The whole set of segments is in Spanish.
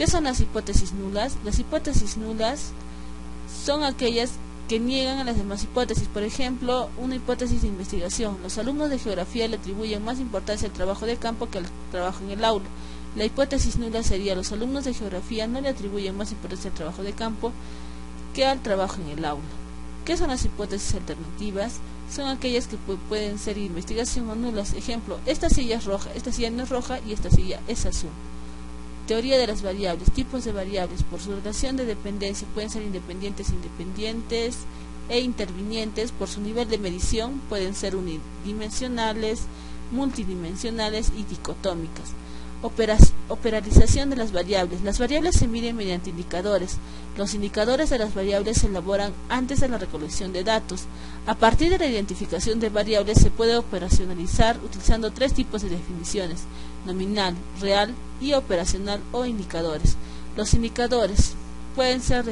¿Qué son las hipótesis nulas? Las hipótesis nulas son aquellas que niegan a las demás hipótesis. Por ejemplo, una hipótesis de investigación. Los alumnos de geografía le atribuyen más importancia al trabajo de campo que al trabajo en el aula. La hipótesis nula sería: los alumnos de geografía no le atribuyen más importancia al trabajo de campo que al trabajo en el aula. ¿Qué son las hipótesis alternativas? Son aquellas que pueden ser investigación o nulas. Ejemplo: esta silla es roja, esta silla no es roja y esta silla es azul. Teoría de las variables. Tipos de variables. Por su relación de dependencia pueden ser independientes, independientes e intervinientes. Por su nivel de medición pueden ser unidimensionales, multidimensionales y dicotómicas. Operalización de las variables. Las variables se miden mediante indicadores. Los indicadores de las variables se elaboran antes de la recolección de datos. A partir de la identificación de variables se puede operacionalizar utilizando tres tipos de definiciones: nominal, real y operacional o indicadores. Los indicadores pueden ser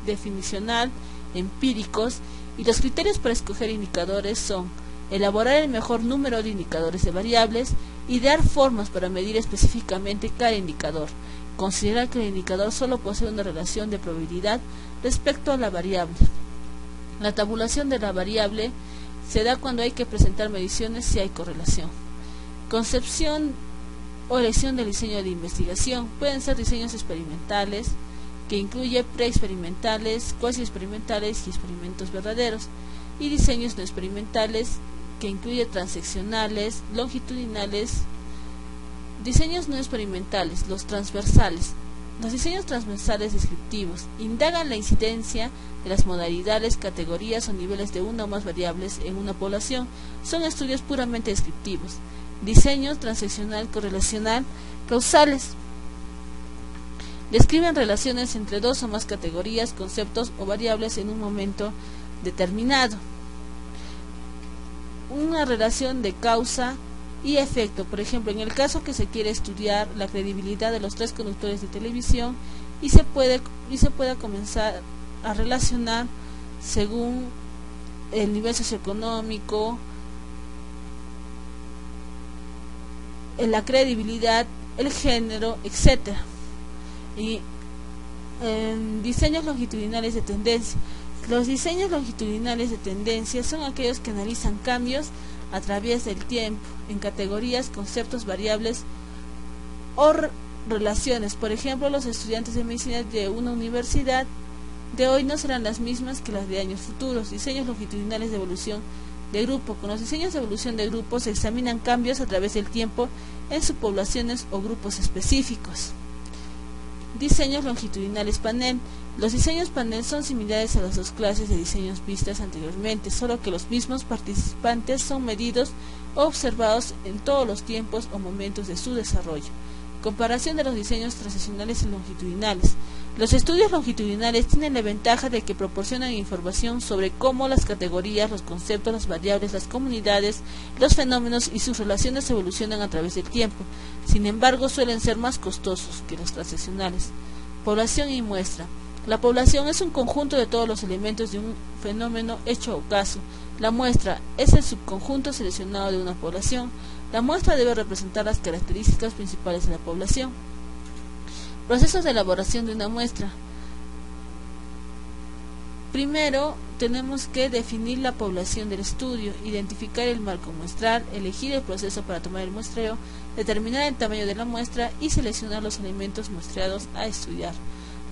definicional, empíricos, y los criterios para escoger indicadores son: elaborar el mejor número de indicadores de variables, idear formas para medir específicamente cada indicador, considerar que el indicador solo posee una relación de probabilidad respecto a la variable. La tabulación de la variable se da cuando hay que presentar mediciones si hay correlación. Concepción o elección del diseño de investigación. Pueden ser diseños experimentales, que incluye preexperimentales, cuasi experimentales y experimentos verdaderos, y diseños no experimentales, que incluye transeccionales, longitudinales. Diseños no experimentales. Los transversales. Los diseños transversales descriptivos indagan la incidencia de las modalidades, categorías o niveles de una o más variables en una población. Son estudios puramente descriptivos. Diseños transeccional, correlacional, causales. Describen relaciones entre dos o más categorías, conceptos o variables en un momento determinado. Una relación de causa y efecto. Por ejemplo, en el caso que se quiere estudiar la credibilidad de los tres conductores de televisión y se pueda comenzar a relacionar según el nivel socioeconómico, la credibilidad, el género, etcétera. Y diseños longitudinales de tendencia. Los diseños longitudinales de tendencia son aquellos que analizan cambios a través del tiempo en categorías, conceptos, variables o relaciones. Por ejemplo, los estudiantes de medicina de una universidad de hoy no serán las mismas que las de años futuros. Diseños longitudinales de evolución de grupo. Con los diseños de evolución de grupos se examinan cambios a través del tiempo en subpoblaciones o grupos específicos. Diseños longitudinales panel. Los diseños panel son similares a las dos clases de diseños vistas anteriormente, solo que los mismos participantes son medidos o observados en todos los tiempos o momentos de su desarrollo. Comparación de los diseños transeccionales y longitudinales. Los estudios longitudinales tienen la ventaja de que proporcionan información sobre cómo las categorías, los conceptos, las variables, las comunidades, los fenómenos y sus relaciones evolucionan a través del tiempo. Sin embargo, suelen ser más costosos que los transeccionales. Población y muestra. La población es un conjunto de todos los elementos de un fenómeno, hecho o caso. La muestra es el subconjunto seleccionado de una población. La muestra debe representar las características principales de la población. Procesos de elaboración de una muestra. Primero, tenemos que definir la población del estudio, identificar el marco muestral, elegir el proceso para tomar el muestreo, determinar el tamaño de la muestra y seleccionar los elementos muestreados a estudiar.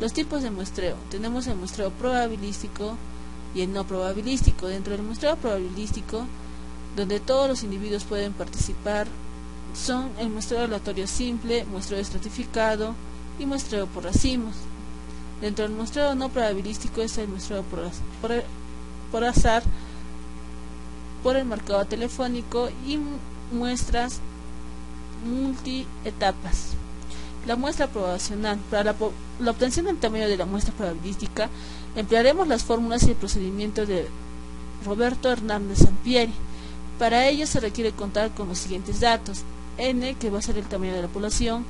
Los tipos de muestreo. Tenemos el muestreo probabilístico y el no probabilístico. Dentro del muestreo probabilístico, donde todos los individuos pueden participar, son el muestreo aleatorio simple, muestreo estratificado y muestreo por racimos. Dentro del muestreo no probabilístico es el muestreo por azar, por el marcado telefónico y muestras multietapas. La muestra probacional. Para la obtención del tamaño de la muestra probabilística emplearemos las fórmulas y el procedimiento de Roberto Hernández Sampieri. Para ello se requiere contar con los siguientes datos: n, que va a ser el tamaño de la población;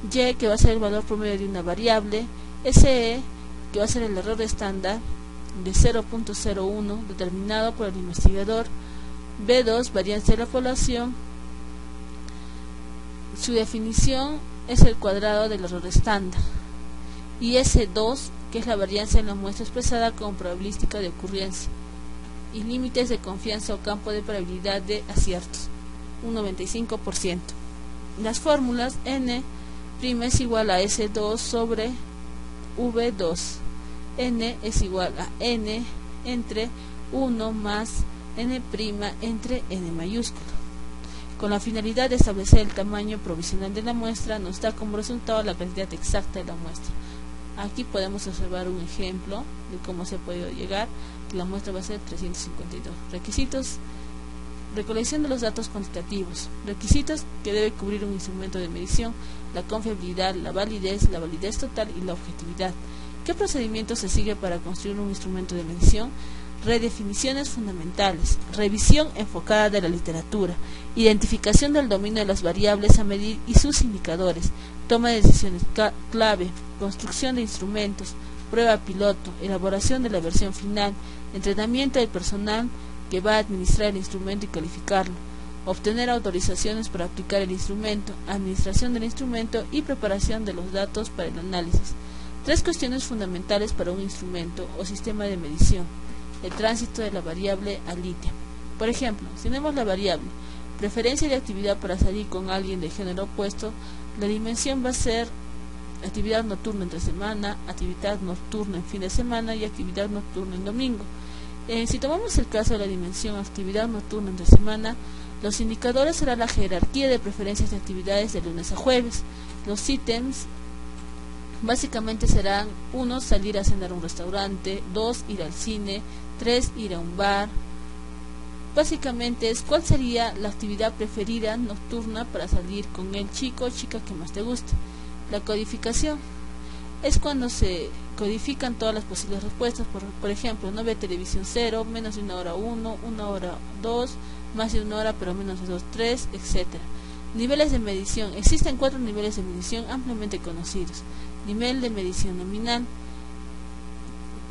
y, que va a ser el valor promedio de una variable; SE, que va a ser el error estándar de 0.01 determinado por el investigador; B2, varianza de la población. Su definición es el cuadrado del error estándar, y S2, que es la varianza en la muestra expresada como probabilística de ocurrencia, y límites de confianza o campo de probabilidad de aciertos, un 95%. Las fórmulas n' es igual a S2 sobre V2, n es igual a n entre 1 más n' entre n mayúsculo. Con la finalidad de establecer el tamaño provisional de la muestra, nos da como resultado la cantidad exacta de la muestra. Aquí podemos observar un ejemplo de cómo se ha podido llegar, que la muestra va a ser 352. Requisitos: recolección de los datos cuantitativos. Requisitos que debe cubrir un instrumento de medición: la confiabilidad, la validez total y la objetividad. ¿Qué procedimiento se sigue para construir un instrumento de medición? Redefiniciones fundamentales, revisión enfocada de la literatura, identificación del dominio de las variables a medir y sus indicadores, toma de decisiones clave, construcción de instrumentos, prueba piloto, elaboración de la versión final, entrenamiento del personal que va a administrar el instrumento y calificarlo, obtener autorizaciones para aplicar el instrumento, administración del instrumento y preparación de los datos para el análisis. 3 cuestiones fundamentales para un instrumento o sistema de medición: el tránsito de la variable al ítem. Por ejemplo, si tenemos la variable preferencia de actividad para salir con alguien de género opuesto, la dimensión va a ser actividad nocturna entre semana, actividad nocturna en fin de semana y actividad nocturna en domingo. Si tomamos el caso de la dimensión actividad nocturna entre semana, los indicadores serán la jerarquía de preferencias de actividades de lunes a jueves. Los ítems básicamente serán: 1. Salir a cenar a un restaurante, 2. Ir al cine, 3. Ir a un bar. Básicamente es cuál sería la actividad preferida nocturna para salir con el chico o chica que más te guste. La codificación es cuando se codifican todas las posibles respuestas, por ejemplo, no ve televisión 0, menos de 1 hora 1, 1 hora 2, más de 1 hora pero menos de 2, 3, etc. Niveles de medición. Existen 4 niveles de medición ampliamente conocidos. Nivel de medición nominal,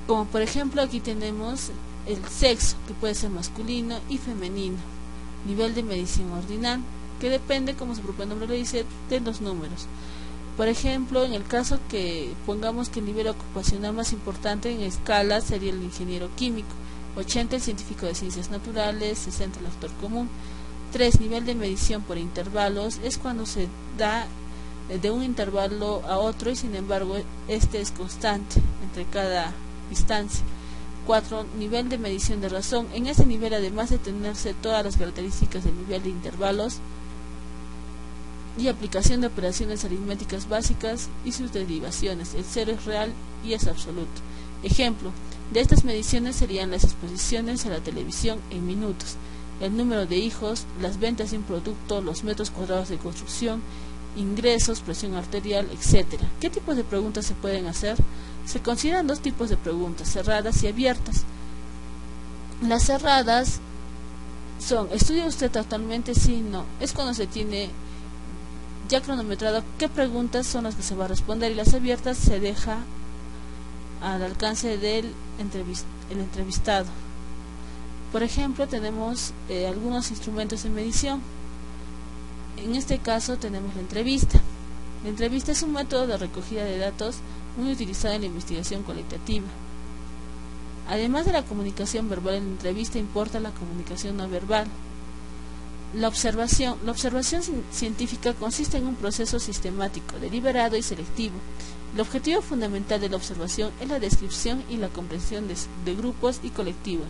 como por ejemplo aquí tenemos el sexo, que puede ser masculino y femenino. Nivel de medición ordinal, que depende, como su propio nombre lo dice, de los números. Por ejemplo, en el caso que pongamos que el nivel ocupacional más importante en escala sería el ingeniero químico, 80 el científico de ciencias naturales, 60 el actor común. 3. Nivel de medición por intervalos, es cuando se da de un intervalo a otro y sin embargo este es constante entre cada instancia. 4. Nivel de medición de razón, en este nivel, además de tenerse todas las características del nivel de intervalos y aplicación de operaciones aritméticas básicas y sus derivaciones, el 0 es real y es absoluto. Ejemplo de estas mediciones serían las exposiciones a la televisión en minutos, el número de hijos, las ventas de un producto, los metros cuadrados de construcción, ingresos, presión arterial, etc. ¿Qué tipos de preguntas se pueden hacer? Se consideran 2 tipos de preguntas: cerradas y abiertas. Las cerradas son: ¿estudia usted actualmente? Sí, no. Es cuando se tiene ya cronometrado qué preguntas son las que se va a responder, y las abiertas se deja al alcance del entrevistado. Por ejemplo, tenemos algunos instrumentos de medición. En este caso tenemos la entrevista. La entrevista es un método de recogida de datos muy utilizado en la investigación cualitativa. Además de la comunicación verbal en la entrevista, importa la comunicación no verbal. La observación científica consiste en un proceso sistemático, deliberado y selectivo. El objetivo fundamental de la observación es la descripción y la comprensión de grupos y colectivos.